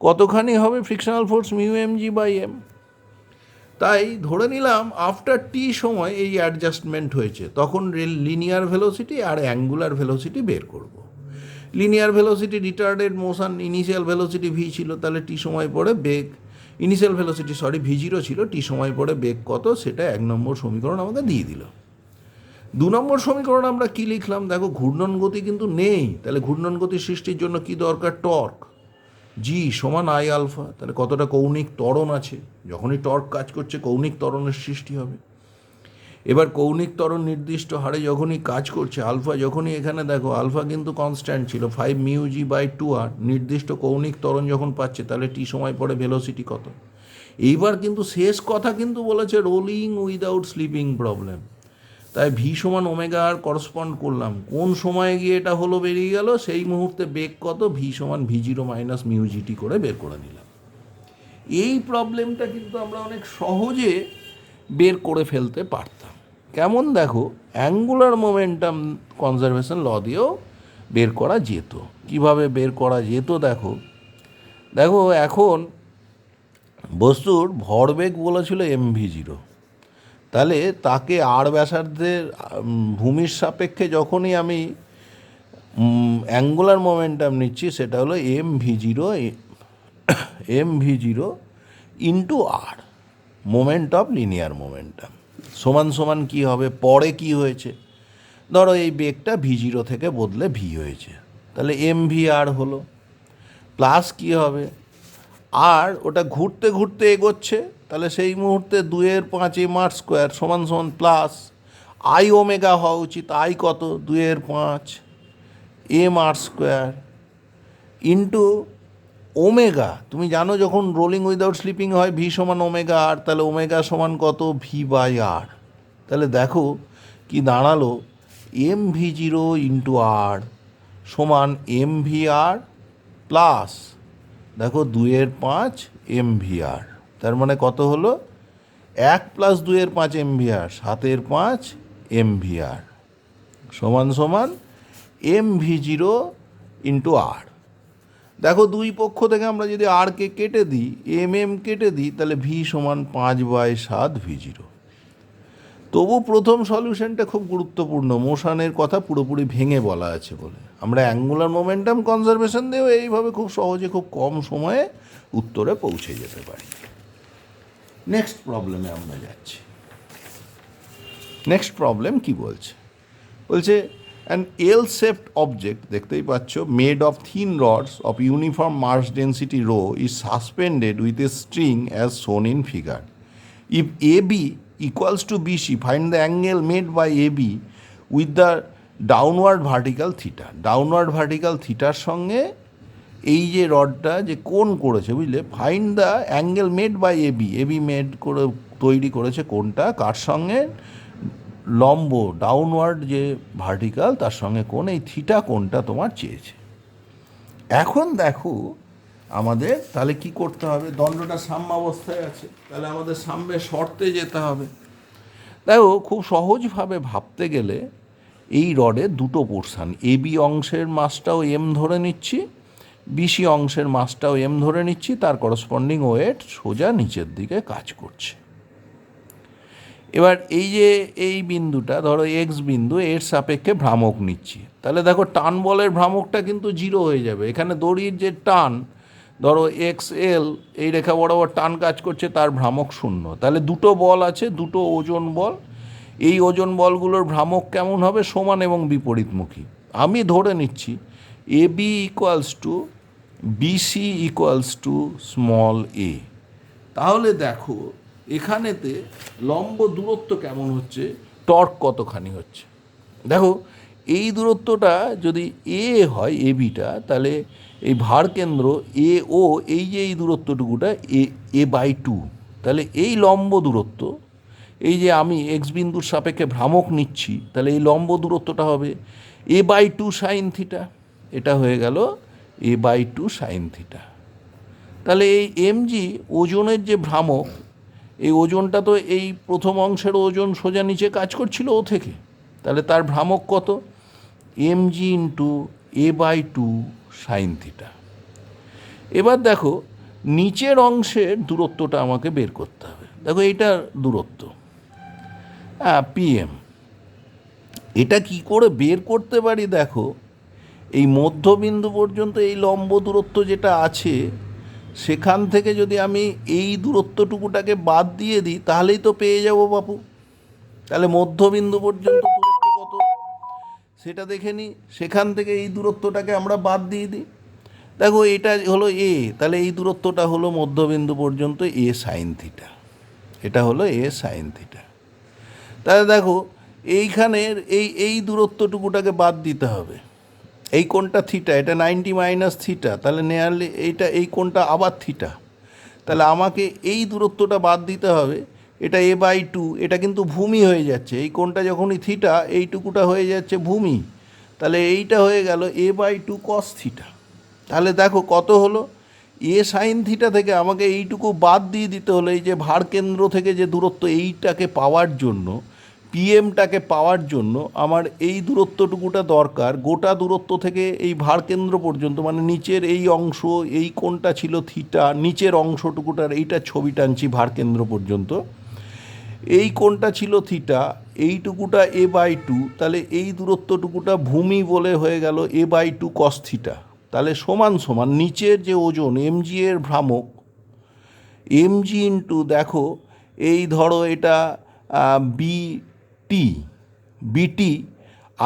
কতখানি হবে? Frictional force mu M G by M. তাই ধরে নিলাম আফটার টি সময় এই অ্যাডজাস্টমেন্ট হয়েছে, তখন লিনিয়ার ভেলোসিটি আর অ্যাঙ্গুলার ভেলোসিটি বের করব। Linear velocity retarded motion, initial velocity V ছিল, তাহলে টি সময় পরে বেগ, ইনিশিয়াল ভেলোসিটি ভি জিরো ছিল, টি সময় পরে বেগ কত সেটা 1 নম্বর সমীকরণ আমাকে দিয়ে দিল। 2 নম্বর সমীকরণ আমরা কি লিখলাম? দেখো ঘূর্ণন গতি কিন্তু নেই, তাহলে ঘূর্ণন গতি সৃষ্টির জন্য কি দরকার? টর্ক, জি সমান আই আলফা। তাহলে কতটা কৌণিক ত্বরণ আছে? যখনই টর্ক কাজ করছে কৌণিক ত্বরণের সৃষ্টি হবে। এবার কৌণিক ত্বরণ নির্দিষ্ট হারে যখনই কাজ করছে, আলফা যখনই, এখানে দেখো আলফা কিন্তু কনস্ট্যান্ট ছিল 5 মিউ জি বাই 2r, নির্দিষ্ট কৌণিক ত্বরণ যখন পাচ্ছে তাহলে টি সময় পরে ভেলোসিটি কত? এইবার কিন্তু শেষ কথা কিন্তু বলেছে রোলিং উইদাউট স্লিপিং প্রবলেম, তাই ভি সমান ওমেগা আর করসপন্ড করলাম। কোন সময়ে গিয়ে এটা হলো বেরিয়ে গেল, সেই মুহূর্তে বেগ কত? ভি সমান V zero minus mu GT করে বের করে নিলাম। এই প্রবলেমটা কিন্তু আমরা অনেক সহজে বের করে ফেলতে পারতাম। কেমন? দেখো অ্যাঙ্গুলার মোমেন্টাম কনজারভেশন ল দিয়েও বের করা যেত। কিভাবে বের করা যেত? দেখো দেখো এখন বস্তুর ভরবেগ বলেছিল mv0, তাহলে তাকে আর ব্যাসার্ধের ভূমির সাপেক্ষে যখনই আমি অ্যাঙ্গুলার মোমেন্টাম নিচ্ছি সেটা হলো mv0 into R, moment of linear momentum সমান সমান কী হবে? পরে কি হয়েছে? ধরো এই বেগটা v0 থেকে বদলে ভি হয়েছে, তাহলে mvr হলো, প্লাস কি হবে? আর ওটা ঘুরতে ঘুরতে এগোচ্ছে, তাহলে সেই মুহূর্তে 2/5 mr স্কোয়ার সমান সমান প্লাস আই ওমেগা হওয়া উচিত। আই কত? 2/5 mr স্কোয়ার ইন্টু ওমেগা। তুমি জানো যখন রোলিং উইদাউট স্লিপিং হয় ভি সমান ওমেগা আর, তাহলে ওমেগা সমান কত? v/r। তাহলে দেখো কি দাঁড়ালো, mv0 ইন্টু আর সমান mvr প্লাস দেখো 2/5 mvr। তার মানে কত হলো? 1 + 2/5 mvr 7/5 mvr সমান সমান mv0 ইন্টু আর। দেখো দুই পক্ষ থেকে আমরা যদি আরকে কেটে দিই, কেটে দিই, তাহলে ভি সমান 5/7 v0। তবু প্রথম সলিউশনটা খুব গুরুত্বপূর্ণ, মোশনের কথা পুরোপুরি ভেঙে বলা আছে বলে। আমরা অ্যাঙ্গুলার মোমেন্টাম কনজারভেশন দিয়েও এইভাবে খুব সহজে খুব কম সময়ে উত্তরে পৌঁছে যেতে পারি। নেক্সট প্রবলেমে আমরা যাচ্ছি। নেক্সট প্রবলেম কি বলছে? বলছে অ্যান এল শেপড অবজেক্ট, দেখতেই পাচ্ছ, made of thin rods of uniform mass density rho is suspended with a string as shown in figure. If A B equals to BC, find the angle made by AB with the downward vertical theta. Downward vertical থিটার সঙ্গে এই যে রডটা যে কোণ করেছে, বুঝলে, find the angle made by AB. AB made করে তৈরি করেছে কোণটা কার সঙ্গে? লম্ব ডাউনওয়ার্ড যে ভার্টিক্যাল তার সঙ্গে কোণ, এই থিটা কোণটা তোমার চেয়েছে। এখন দেখো আমাদের তাহলে কি করতে হবে? দণ্ডটা সাম্যাবস্থায় আছে, তাহলে আমাদের সাম্যে শর্তে যেতে হবে। দেখো খুব সহজভাবে ভাবতে গেলে এই রডের দুটো পোর্শান, এবি অংশের মাসটাও এম ধরে নিচ্ছি, বিসি অংশের মাসটাও এম ধরে নিচ্ছি, তার করসপন্ডিং ওয়েট সোজা নিচের দিকে কাজ করছে। এবার এই যে এই বিন্দুটা ধরো এক্স বিন্দু, এর সাপেক্ষে ভ্রামক নিচ্ছি, তাহলে দেখো টান বলের ভ্রামকটা কিন্তু 0 হয়ে যাবে। এখানে দড়ির যে টান, ধরো এক্স এল এই রেখা বরাবর টান কাজ করছে, তার ভ্রামক 0। তাহলে দুটো বল আছে, দুটো ওজন বল। এই ওজন বলগুলোর ভ্রামক কেমন হবে? সমান এবং বিপরীতমুখী। আমি ধরে নিচ্ছি A B equals to BC equals to small A. তাহলে দেখো এখানেতে লম্ব দূরত্ব কেমন হচ্ছে, টর্ক কতখানি হচ্ছে। দেখো এই দূরত্বটা যদি এ হয়, এ বিটা, তাহলে এই ভার কেন্দ্র এ ও এই যে এই দূরত্বটুকুটা a/2, তাহলে এই লম্ব দূরত্ব, এই যে আমি এক্স বিন্দুর সাপেক্ষে ভ্রামক নিচ্ছি, তাহলে এই লম্ব দূরত্বটা হবে a/2 সাইন থিটা। এটা হয়ে গেল a/2 সাইন থিটা। তাহলে এই এমজি ওজনের যে ভ্রামক, এই ওজনটা তো এই প্রথম অংশের ওজন সোজা নিচে কাজ করছিল ও থেকে, তাহলে তার ভ্রামক কত? mg into a/2 sine theta. এবার দেখো নিচের অংশের দূরত্বটা আমাকে বের করতে হবে। দেখো এইটার দূরত্ব পিএম। এটা কি করে বের করতে পারি? দেখো এই মধ্যবিন্দু পর্যন্ত এই লম্ব দূরত্ব যেটা আছে, সেখান থেকে যদি আমি এই দূরত্বটুকুটাকে বাদ দিয়ে দিই, তাহলেই তো পেয়ে যাব বাপু। তাহলে মধ্যবিন্দু পর্যন্ত দূরত্ব কত সেটা দেখে নিই, সেখান থেকে এই দূরত্বটাকে আমরা বাদ দিয়ে দিই। দেখো এটা হলো এ, তাহলে এই দূরত্বটা হলো মধ্যবিন্দু পর্যন্ত এ সাইন থিটা। এটা হলো এ সাইন থিটা। তাহলে দেখো এইখানের এই দূরত্বটুকুটাকে বাদ দিতে হবে। এই কোণটা থিটা, এটা 90 মাইনাস থিটা, তাহলে নেয়ারলি এইটা এই কোণটা আবার থিটা। তাহলে আমাকে এই দূরত্বটা বাদ দিতে হবে। এটা a/2, এটা কিন্তু ভূমি হয়ে যাচ্ছে। এই কোণটা যখনই থিটা, এইটুকুটা হয়ে যাচ্ছে ভূমি, তাহলে এইটা হয়ে গেল a/2 কস থিটা। তাহলে দেখো কত হলো? এ সাইন থিটা থেকে আমাকে এইটুকু বাদ দিয়ে দিতে হলো। এই যে ভার কেন্দ্র থেকে যে দূরত্ব, এইটাকে পাওয়ার জন্য, পিএমটাকে পাওয়ার জন্য আমার এই দূরত্বটুকুটা দরকার। গোটা দূরত্ব থেকে এই ভার কেন্দ্র পর্যন্ত, মানে নিচের এই অংশ, এই কোণটা ছিল থিটা, নিচের অংশটুকুটার এইটা ছবি টানছি ভার কেন্দ্র পর্যন্ত, এই কোণটা ছিল থিটা, এইটুকুটা a/2, তাহলে এই দূরত্বটুকুটা ভূমি বলে হয়ে গেল a/2 কস থিটা। তাহলে সমান সমান নিচের যে ওজন এমজি এর ভ্রামক, এমজি ইন্টু দেখো এই ধরো এটা বিটি,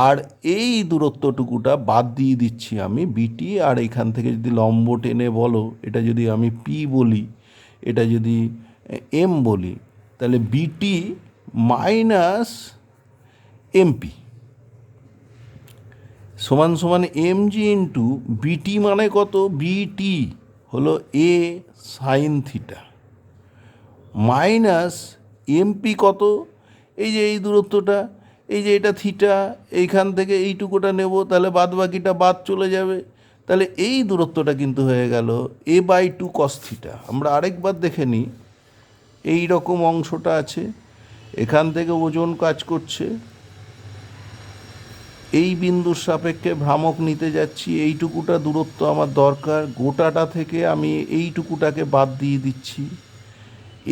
আর এই দূরত্বটুকুটা বাদ দিয়ে দিচ্ছি আমি বিটি, আর এখান থেকে যদি লম্ব টেনে বলো, এটা যদি আমি পি বলি, এটা যদি এম বলি, তাহলে বিটি মাইনাস এমপি সমান সমান এমজি ইন্টু বিটি মানে কত, বিটি হলো এ সাইন থিটা মাইনাস এমপি কত, এই যে এই দূরত্বটা, এই যে এটা থিটা, এইখান থেকে এইটুকুটা নেব, তাহলে বাদ বাকিটা বাদ চলে যাবে, তাহলে এই দূরত্বটা কিন্তু হয়ে গেল a/2 cos থিটা। আমরা আরেকবার দেখে নিই, এই রকম অংশটা আছে, এখান থেকে ওজন কাজ করছে, এই বিন্দুর সাপেক্ষে ভ্রামক নিতে যাচ্ছি, এইটুকুটা দূরত্ব আমার দরকার, গোটাটা থেকে আমি এইটুকুটাকে বাদ দিয়ে দিচ্ছি,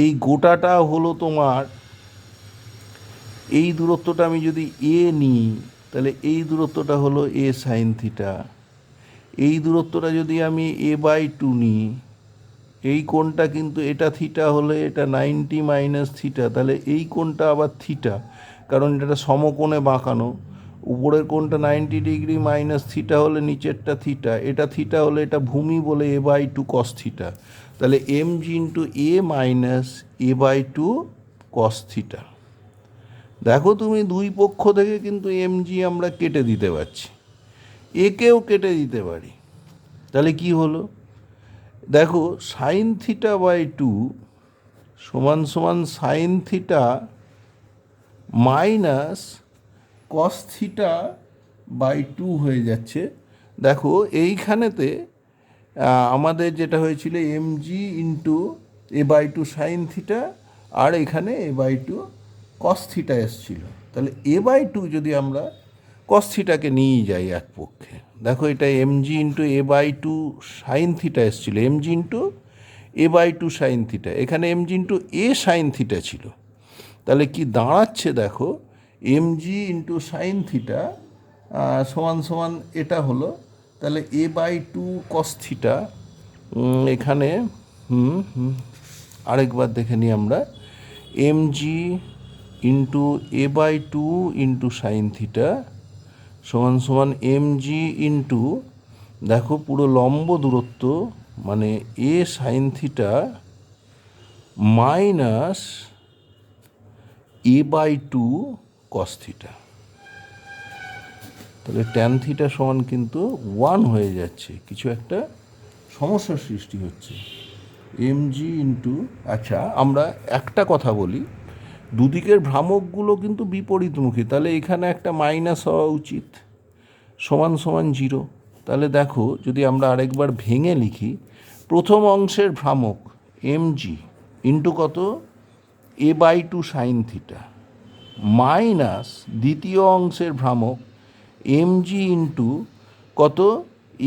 এই গোটাটা হলো তোমার, এই দূরত্বটা আমি যদি এ নিই তাহলে এই দূরত্বটা হলো এ সাইন থিটা, এই দূরত্বটা যদি আমি a/2 নিই, এই কোণটা কিন্তু এটা থিটা হলে এটা 90 মাইনাস থিটা, তাহলে এই কোণটা আবার থিটা, কারণ এটা সমকোণে বাঁকানো, উপরের কোণটা 90 ডিগ্রি মাইনাস থিটা হলে নিচেরটা থিটা, এটা থিটা হলে এটা ভূমি বলে a/2 cos থিটা, তাহলে mg ইন্টু এ মাইনাস a/2 cos থিটা। দেখো তুমি দুই পক্ষ থেকে কিন্তু এমজি আমরা কেটে দিতে পারছি, একেও কেটে দিতে পারি, তাহলে কি হলো, দেখো সাইন থিটা বাই 2 সমান সমান sine theta minus cos theta by 2 হয়ে যাচ্ছে। দেখো এইখানেতে আমাদের যেটা হয়েছিল MG into a/2 sine theta, আর এখানে a/2 কস থিটা এসছিল, তাহলে a/2 যদি আমরা কস থিটাকে নিয়ে যাই এক পক্ষে, দেখো এটা MG into a/2 sine theta এসছিল, MG into a/2 sine theta, এখানে MG into A sine theta ছিল, তাহলে কি দাঁড়াচ্ছে দেখো, এমজি ইন্টু সাইন থিটা সমান সমান এটা হলো, তাহলে a/2 কস থিটা, এখানে আরেকবার দেখে নিই আমরা, এমজি ইন্টু a/2 ইন্টু সাইন থিটা সমান সমান এমজি ইন্টু, দেখো পুরো লম্ব দূরত্ব মানে A sine theta minus a/2 cos theta, তাহলে ট্যান থিটা সমান কিন্তু 1 হয়ে যাচ্ছে, কিছু একটা সমস্যার সৃষ্টি হচ্ছে, এমজি ইন্টু, আচ্ছা আমরা একটা কথা বলি, দুদিকের ভ্রামকগুলো কিন্তু বিপরীতমুখী, তাহলে এখানে একটা মাইনাস হওয়া উচিত, সমান সমান 0, তাহলে দেখো যদি আমরা আরেকবার ভেঙে লিখি, প্রথম অংশের ভ্রামক এমজি ইন্টু কত, a/2 সাইন থিটা মাইনাস দ্বিতীয় অংশের ভ্রামক এমজি ইন্টু কত,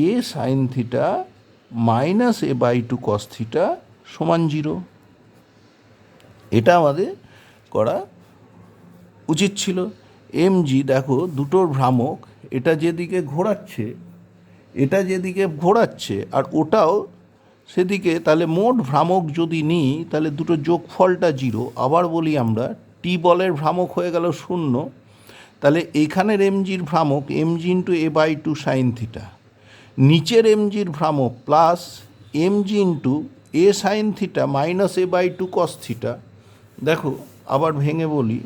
A sine theta minus a/2 cos theta সমান 0, এটা আমাদের করা উচিত ছিল। এমজি দেখো দুটোর ভ্রামক, এটা যেদিকে ঘোরাচ্ছে, এটা যেদিকে ঘোরাচ্ছে আর ওটাও সেদিকে, তাহলে মোট ভ্রামক যদি নিই তাহলে দুটো যোগফলটা 0, আবার বলি আমরা টি বলের ভ্রামক হয়ে গেল 0, তাহলে এইখানের এমজির ভ্রামক MG into a/2 sine theta, নিচের এমজির ভ্রামক plus MG into A sine theta minus a/2 cos theta. দেখো আবার ভেঙে বলি,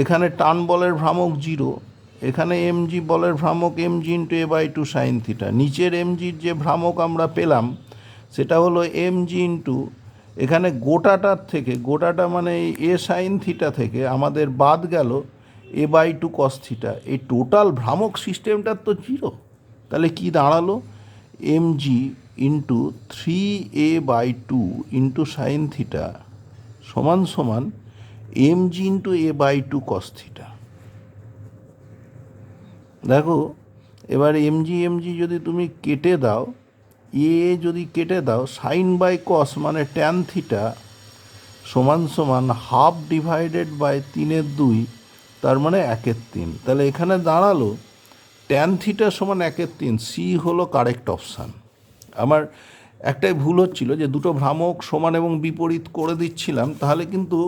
এখানে টান বলের ভ্রামক 0, এখানে এমজি বলের ভ্রামক MG into a/2 sine theta, নিচের এমজির যে ভ্রামক আমরা পেলাম সেটা হলো এমজি ইন্টু, এখানে গোটাটার থেকে, গোটাটা মানে এই এ সাইন থিটা থেকে আমাদের বাদ গেল a/2 কস থিটা, এই টোটাল ভ্রামক সিস্টেমটার তো 0, তাহলে কি দাঁড়ালো, MG into 3a/2 into sine theta সমান সমান MG into a/2 cos theta. দেখো এবার এমজি এমজি যদি তুমি কেটে দাও, এ যদি কেটে দাও, সাইন বাই কস মানে ট্যান থিটা সমান সমান হাফ ডিভাইডেড বাই 3/2, তার মানে 1/3, তাহলে এখানে দাঁড়ালো ট্যান থিটা সমান 1/3, সি হলো কারেক্ট অপশান। আমার একটাই ভুল হচ্ছিল যে দুটো ভ্রামক সমান এবং বিপরীত করে দিচ্ছিলাম, তাহলে কিন্তু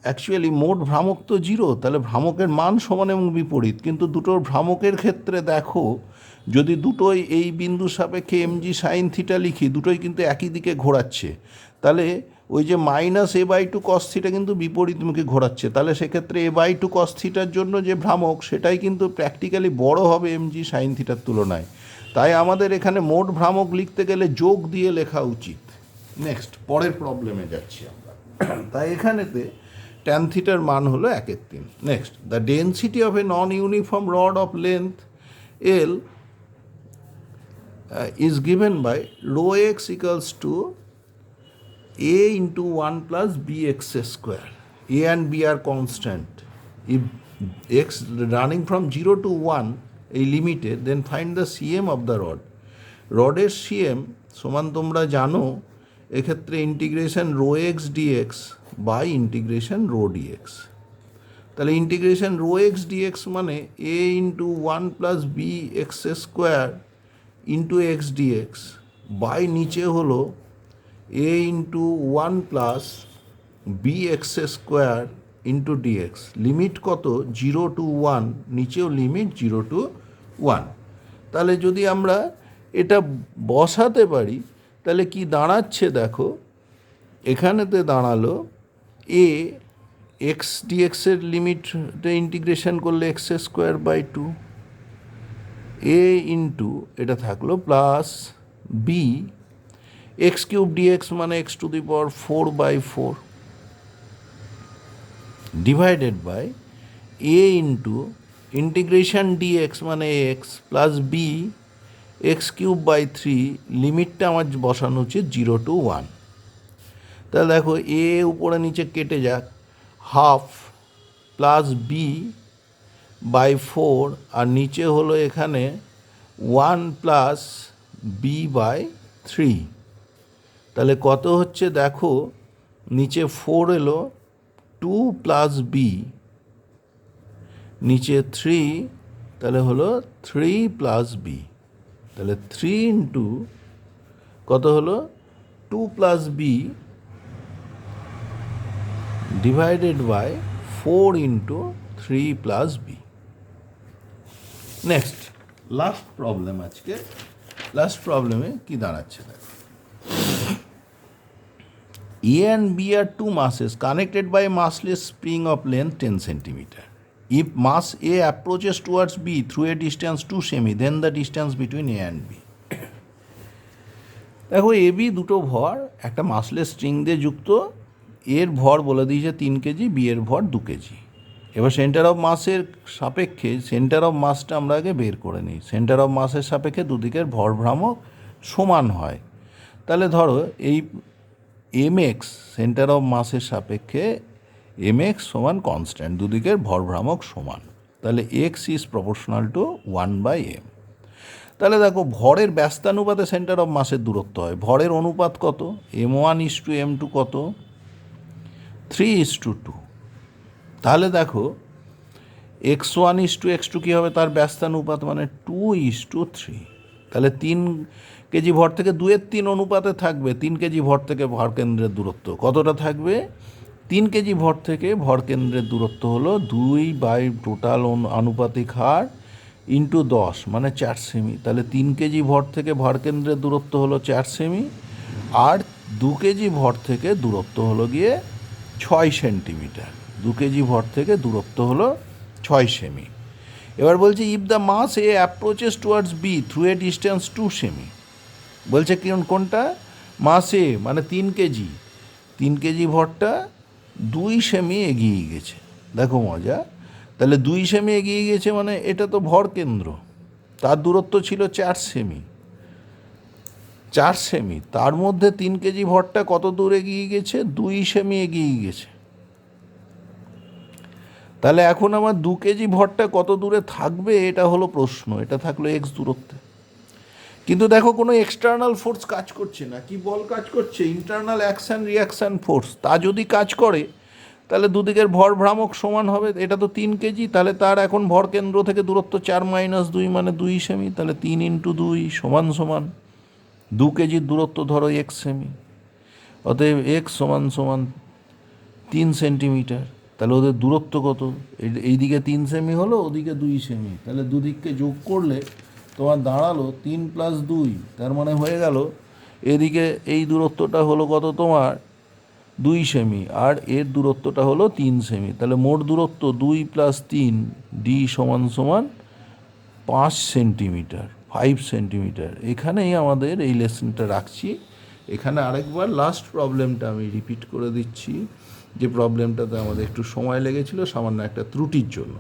অ্যাকচুয়ালি মোট ভ্রামক তো 0, তাহলে ভ্রামকের মান সমান এবং বিপরীত, কিন্তু দুটোর ভ্রামকের ক্ষেত্রে দেখো যদি দুটোই এই বিন্দুর সাপেক্ষে এমজি সাইন থিটা লিখি, দুটোই কিন্তু একই দিকে ঘোরাচ্ছে, তাহলে ওই যে minus A by two cos theta কিন্তু বিপরীতমুখী ঘোরাচ্ছে, তাহলে সেক্ষেত্রে এ বাই টু কস থিটার জন্য যে ভ্রামক সেটাই কিন্তু প্র্যাকটিক্যালি বড় হবে এমজি সাইন থিটার তুলনায়। তাই আমাদের এখানে মোট ভ্রামক লিখতে গেলে যোগ দিয়ে লেখা উচিত। নেক্সট, পরের প্রবলেমে যাচ্ছি আমরা। তাই এখানেতে ট্যান থিটার মান হলো 1/3। Next, the density of A non uniform rod of length L is given by rho x equals to a into 1 plus bx square. A and b are constant. If x running from 0 to 1 a limited, then find the cm of the rod. রডের cm সমান তোমরা জানো এক্ষেত্রে integration rho X DX by integration rho DX. তাহলে integration rho X DX মানে A into 1 plus B X square into X DX by নিচে হলো A into 1 plus B X square into DX. Limit কত? 0 to 1, নিচেও limit 0 to 1। তাহলে যদি আমরা এটা বসাতে পারি তাহলে কি দাঁড়াচ্ছে দেখো, এখানেতে দাঁড়ালো এ এক্স ডিএক্সের লিমিটে ইন্টিগ্রেশন করলে X square by 2 A into এটা থাকলো plus B X cube DX মানে X to the power 4/4 divided by A into integration DX মানে X plus B X cube by 3, লিমিটটা আমার বসানো উচিত 0 to 1। তাহলে দেখো এ উপরে নিচে কেটে যাক, হাফ প্লাস বি বাই 4 আর নিচে হলো এখানে 1 প্লাস বি বাই 3। তাহলে কত হচ্ছে দেখো, নিচে 4 এলো, 2 প্লাস বি, নিচে 3, তাহলে হলো 3 প্লাস বি। তাহলে 3 ইন্টু কত হলো 2 plus B divided by 4 into 3 plus B. Next, last problem আজকে। লাস্ট প্রবলেমে কি দাঁড়াচ্ছে দেখো, A and B are two masses connected by a massless spring of length 10 centimeter. If mass A approaches towards B through a distance 2 semi, then the distance between A and B. দেখো A B দুটো ভর একটা মাসলেস string দিয়ে যুক্ত, এর ভর বলে দিয়েছে 3 কেজি, বি এর ভর 2 কেজি। এবার সেন্টার অফ মাসের সাপেক্ষে সেন্টার অফ মাসটা আমরা আগে বের করে নিই। সেন্টার অফ মাসের সাপেক্ষে দুদিকের ভর ভ্রামক সমান হয়। তাহলে ধরো এই এম এক্স সেন্টার অফ মাসের সাপেক্ষে এম এক্স সমান কনস্ট্যান্ট, দুদিকের ভর ভ্রামক সমান, তাহলে x is proportional to 1/m। তাহলে দেখো ভরের ব্যস্তানুপাতে সেন্টার অফ মাসের দূরত্ব হয়। ভরের অনুপাত কত? m1:m2 কত? 3:2। তাহলে দেখো x1:x2 কী হবে? তার ব্যস্তানুপাত মানে 2:3। তাহলে 3 কেজি ভর থেকে 2/3 অনুপাতে থাকবে 3 কেজি ভর থেকে ভর কেন্দ্রের দূরত্ব কতটা থাকবে? 3 কেজি ভর থেকে ভর কেন্দ্রের দূরত্ব হলো 2 টোটাল আনুপাতিক হার ইন্টু 10 মানে 4 সেমি। তাহলে 3 কেজি ভর থেকে ভর কেন্দ্রের দূরত্ব হলো 4 সেমি, আর 2 কেজি ভর থেকে দূরত্ব হলো গিয়ে 6 সেন্টিমিটার। 2 কেজি ভর থেকে দূরত্ব হলো 6 সেমি। এবার বলছে if the mass A approaches towards B through a distance 2 সেমি। বলছে কোনটা? মাস এ মানে 3 কেজি, 3 কেজি ভরটা 2 সেমি এগিয়ে গেছে। দেখো মজা, তাহলে 2 সেমি এগিয়ে গেছে মানে এটা তো ভর কেন্দ্র, তার দূরত্ব ছিল 4 সেমি। 4 সেমি, তার মধ্যে 3 কেজি ভরটা কত দূর এগিয়ে গেছে? 2 সেমি এগিয়ে গেছে। তাহলে এখন আমার 2 কেজি ভরটা কত দূরে থাকবে এটা হলো প্রশ্ন। এটা থাকলো এক্স দূরত্বে, কিন্তু দেখো কোনো এক্সটার্নাল ফোর্স কাজ করছে না। কি বল কাজ করছে? Internal action reaction force. তা যদি কাজ করে তাহলে দুদিকের ভর ভ্রামক সমান হবে। এটা তো 3 কেজি, তাহলে তার এখন ভর কেন্দ্র থেকে দূরত্ব 4 - 2 মানে 2 সেমি। তাহলে 3 × 2 সমান 2 কেজির দূরত্ব ধরো 1 সেমি, অতএব এক্স সমান 3 সেন্টিমিটার। তাহলে ওদের দূরত্ব কত? এইদিকে 3 সেমি হলো, ওদিকে 2 সেমি, তাহলে দুদিককে যোগ করলে তোমার দাঁড়ালো 3+2, তার মানে হয়ে গেল এদিকে এই দূরত্বটা হলো কত তোমার 2 সেমি, আর এর দূরত্বটা হলো 3 সেমি। তাহলে মোট দূরত্ব 2 + 3 ডি সমান সমান 5 সেন্টিমিটার, 5 সেন্টিমিটার। এখানেই আমাদের এই লেসনটা রাখছি। এখানে আরেকবার লাস্ট প্রবলেমটা আমি রিপিট করে দিচ্ছি, যে প্রবলেমটাতে আমাদের একটু সময় লেগেছিল সামান্য একটা ত্রুটির জন্য।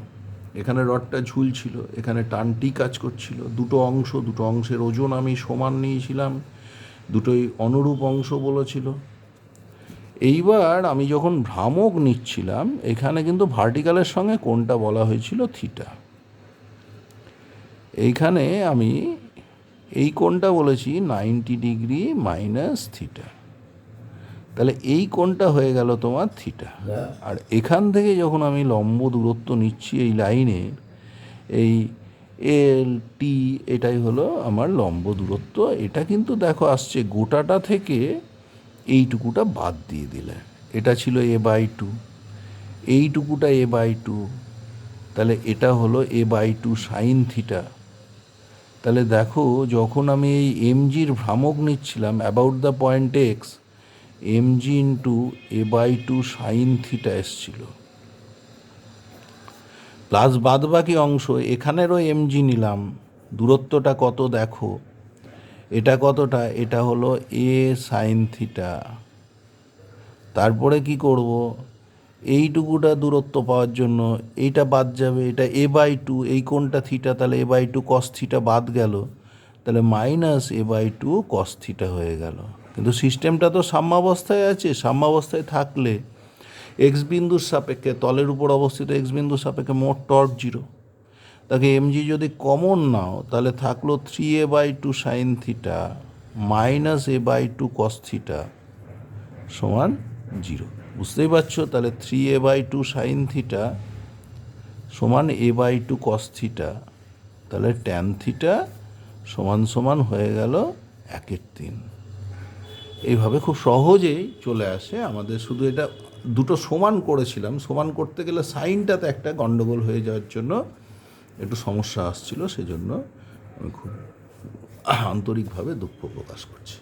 এখানে রডটা ঝুলছিল, এখানে টানটি কাজ করছিল, দুটো অংশের ওজন আমি সমান নিয়েছিলাম, দুটোই অনুরূপ অংশ বলেছিল। এইবার আমি যখন ভ্রামক নিচ্ছিলাম, এখানে কিন্তু ভার্টিক্যালের সঙ্গে কোণটা বলা হয়েছিল থিটা। এইখানে আমি এই কোণটা বলেছি 90 ডিগ্রি মাইনাস থিটা। তাহলে এই কোণটা হয়ে গেল তোমার থিটা। আর এখান থেকে যখন আমি লম্ব দূরত্ব নিচ্ছি এই লাইনে, এই এল টি, এটাই হলো আমার লম্ব দূরত্ব। এটা কিন্তু দেখো আসছে গোটাটা থেকে এইটুকুটা বাদ দিয়ে দিলে, এটা ছিল a/2, এইটুকুটা a/2, তাহলে এটা হলো a/2 সাইন থিটা। তাহলে দেখো যখন আমি এই এমজির ভ্রামক নিচ্ছিলাম about the point x, MG into a/2 sine theta এসছিল, প্লাস বাদ বাকি অংশ এখানেরও এমজি নিলাম। দূরত্বটা কত দেখো, এটা কতটা, এটা হলো এ সাইন থিটা। তারপরে কি করব, এইটুকুটা দূরত্ব পাওয়ার জন্য এইটা বাদ যাবে, এটা a/2, এই কোণটা থিটা, তাহলে a/2 কস থিটা বাদ গেল, তাহলে মাইনাস a/2 কস থিটা হয়ে গেল। কিন্তু সিস্টেমটা তো সাম্যাবস্থায় আছে। সাম্যাবস্থায় থাকলে এক্স বিন্দুর সাপেক্ষে, তলের উপর অবস্থিত এক্স বিন্দুর সাপেক্ষে মোট টর্ক 0। তাকে এমজি যদি কমন নাও, তাহলে থাকলো 3a/2 sign theta minus a/2 cos theta সমান 0। বুঝতেই পারছো? তাহলে 3a/2 সাইন থিটা সমান a/2 কস থিটা, তাহলে ট্যান থিটা সমান সমান হয়ে গেল 1/3। এইভাবে খুব সহজেই চলে আসে আমাদের। শুধু এটা দুটো সমান করেছিলাম, সমান করতে গেলে সাইনটাতে একটা গণ্ডগোল হয়ে যাওয়ার জন্য একটু সমস্যা আসছিল, সেজন্য আমি খুব আন্তরিকভাবে দুঃখ প্রকাশ করছি।